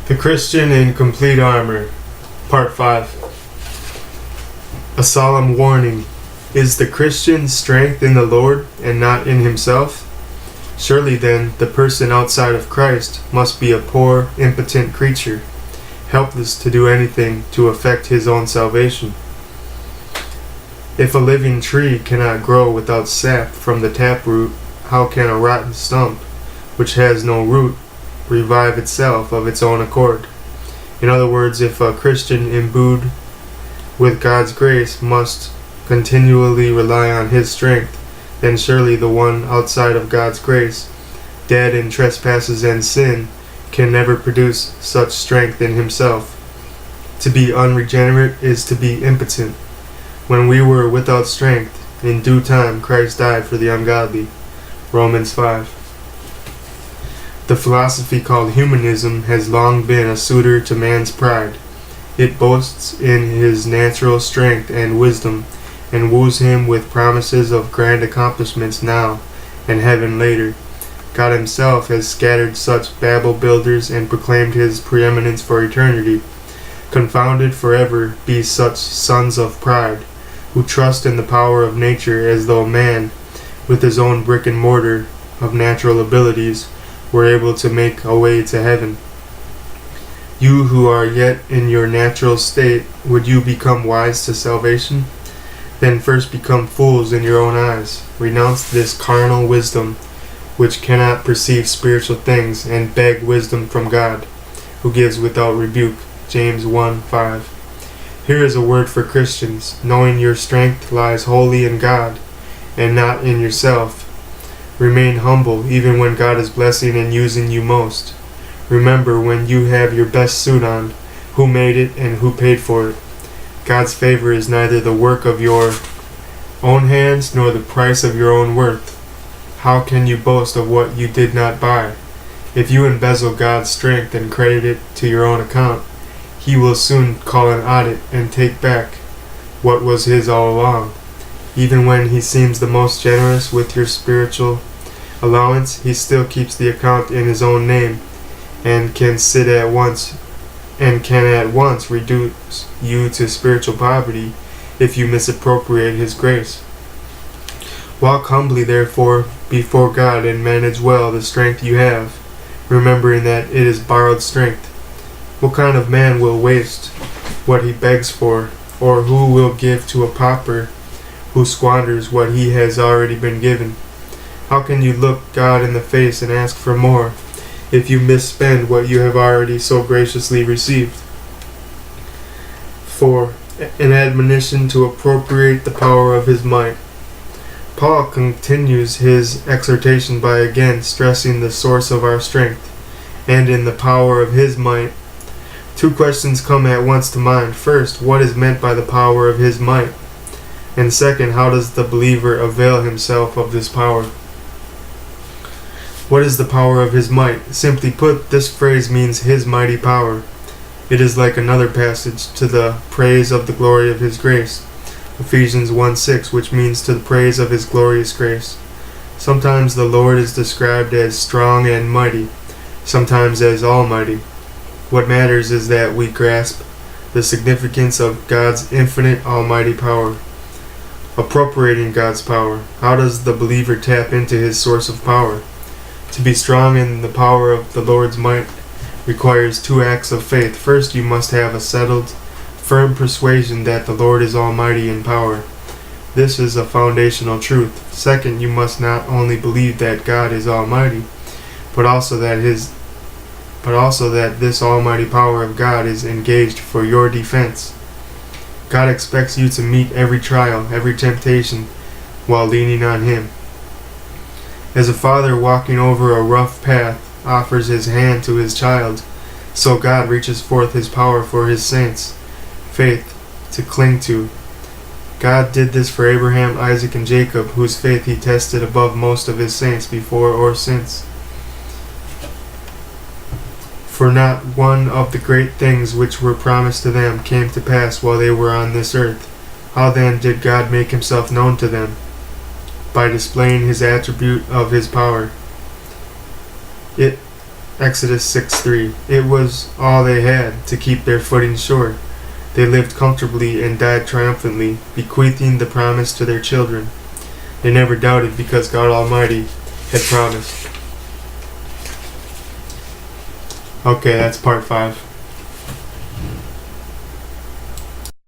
The Christian in Complete Armor, Part 5. A solemn warning. Is the Christian strength in the Lord and not in himself? Surely then, the person outside of Christ must be a poor, impotent creature, helpless to do anything to effect his own salvation. If a living tree cannot grow without sap from the taproot, how can a rotten stump, which has no root, revive itself of its own accord? In other words, if a Christian imbued with God's grace must continually rely on his strength, then surely the one outside of God's grace, dead in trespasses and sin, can never produce such strength in himself. To be unregenerate is to be impotent. When we were without strength, in due time Christ died for the ungodly. Romans 5. The philosophy called humanism has long been a suitor to man's pride. It boasts in his natural strength and wisdom, and woos him with promises of grand accomplishments now, and heaven later. God himself has scattered such Babel builders and proclaimed his preeminence for eternity. Confounded forever be such sons of pride, who trust in the power of nature as though man, with his own brick and mortar of natural abilities, were able to make a way to heaven. You who are yet in your natural state, would you become wise to salvation? Then first become fools in your own eyes. Renounce this carnal wisdom, which cannot perceive spiritual things, and beg wisdom from God, who gives without rebuke. James 1:5. Here is a word for Christians. Knowing your strength lies wholly in God, and not in yourself. Remain humble even when God is blessing and using you most. Remember, when you have your best suit on, who made it and who paid for it. God's favor is neither the work of your own hands nor the price of your own worth. How can you boast of what you did not buy? If you embezzle God's strength and credit it to your own account, he will soon call an audit and take back what was his all along. Even when he seems the most generous with your spiritual allowance, he still keeps the account in his own name, and can at once reduce you to spiritual poverty if you misappropriate his grace. Walk humbly, therefore, before God, and manage well the strength you have, remembering that it is borrowed strength. What kind of man will waste what he begs for, or who will give to a pauper who squanders what he has already been given? How can you look God in the face and ask for more, if you misspend what you have already so graciously received? 4. An admonition to appropriate the power of his might. Paul continues his exhortation by again stressing the source of our strength, and in the power of his might. Two questions come at once to mind. First, what is meant by the power of his might? And second, how does the believer avail himself of this power? What is the power of his might? Simply put, this phrase means his mighty power. It is like another passage to the praise of the glory of his grace, Ephesians 1:6, which means to the praise of his glorious grace. Sometimes the Lord is described as strong and mighty, sometimes as almighty. What matters is that we grasp the significance of God's infinite almighty power. Appropriating God's power. How does the believer tap into his source of power? To be strong in the power of the Lord's might requires two acts of faith. First, you must have a settled, firm persuasion that the Lord is almighty in power. This is a foundational truth. Second, you must not only believe that God is almighty, but also that this almighty power of God is engaged for your defense. God expects you to meet every trial, every temptation, while leaning on him. As a father walking over a rough path offers his hand to his child, so God reaches forth his power for his saints, faith to cling to. God did this for Abraham, Isaac, and Jacob, whose faith he tested above most of his saints before or since. For not one of the great things which were promised to them came to pass while they were on this earth. How then did God make himself known to them? By displaying his attribute of his power. It Exodus 6:3. It was all they had to keep their footing sure. They lived comfortably and died triumphantly, bequeathing the promise to their children. They never doubted because God Almighty had promised. Okay, that's part 5.